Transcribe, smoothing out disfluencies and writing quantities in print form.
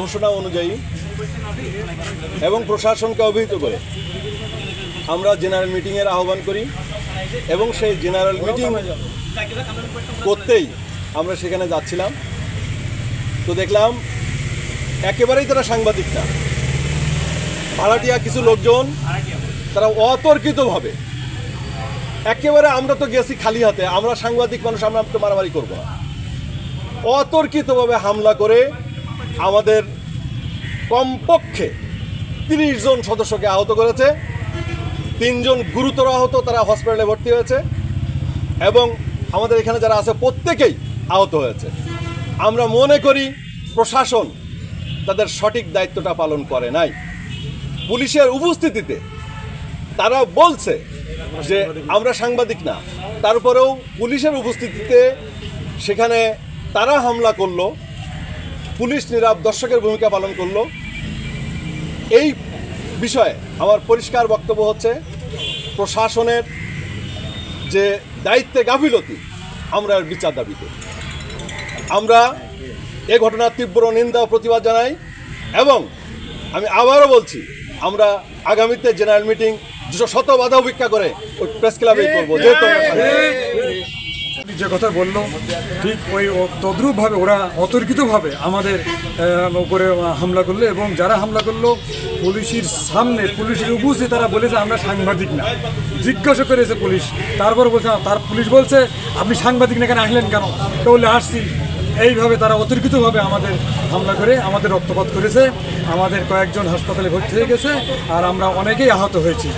ঘোষণা অনুযায়ী এবং প্রশাসনকে অবহিত করে আমরা জেনারেল মিটিংয়ের আহ্বান করি এবং সেই জেনারেল মিটিং করতেই আমরা সেখানে যাচ্ছিলাম। তো দেখলাম একেবারেই তারা সাংবাদিক না, ভাড়াটিয়া কিছু লোকজন তারা অতর্কিতভাবে একেবারে, আমরা তো গেছি খালি হাতে, আমরা সাংবাদিক মানুষ, আমরা তো মারামারি করব না, অতর্কিতভাবে হামলা করে আমাদের কমপক্ষে 30 জন সদস্যকে আহত করেছে। 3 জন গুরুতর আহত, তারা হসপিটালে ভর্তি হয়েছে এবং আমাদের এখানে যারা আছে প্রত্যেকেই আহত হয়েছে। আমরা মনে করি প্রশাসন তাদের সঠিক দায়িত্বটা পালন করে নাই। পুলিশের উপস্থিতিতে তারা বলছে যে আমরা সাংবাদিক না, তারপরেও পুলিশের উপস্থিতিতে সেখানে তারা হামলা করলো, পুলিশ নীরব দর্শকের ভূমিকা পালন করলো। এই বিষয়ে আমার পরিষ্কার বক্তব্য হচ্ছে প্রশাসনের যে দায়িত্বে গাফিলতি, আমরা এর বিচার দাবি করি। আমরা এ ঘটনার তীব্র নিন্দা ও প্রতিবাদ জানাই এবং আমি আবারও বলছি আমরা আগামীতে জেনারেল মিটিং শত বাধা উপেক্ষা করে ওই প্রেস ক্লাবেই করবো। যেহেতু যে কথা বললো ঠিক ওই তদ্রূপভাবে ওরা অতর্কিতভাবে আমাদের উপরে হামলা করলো এবং যারা হামলা করলো পুলিশের সামনে, পুলিশের উপস্থিত তারা বলেছে আমরা সাংবাদিক না। জিজ্ঞাসা করেছে পুলিশ, তারপর বলছে, তার পুলিশ বলছে আপনি সাংবাদিক না, কেন আসলেন কেন? তো বলে আসছি। এইভাবে তারা অতর্কিতভাবে আমাদের হামলা করে আমাদের রক্তপাত করেছে। আমাদের কয়েকজন হাসপাতালে ভর্তি হয়ে গেছে আর আমরা অনেকেই আহত হয়েছি।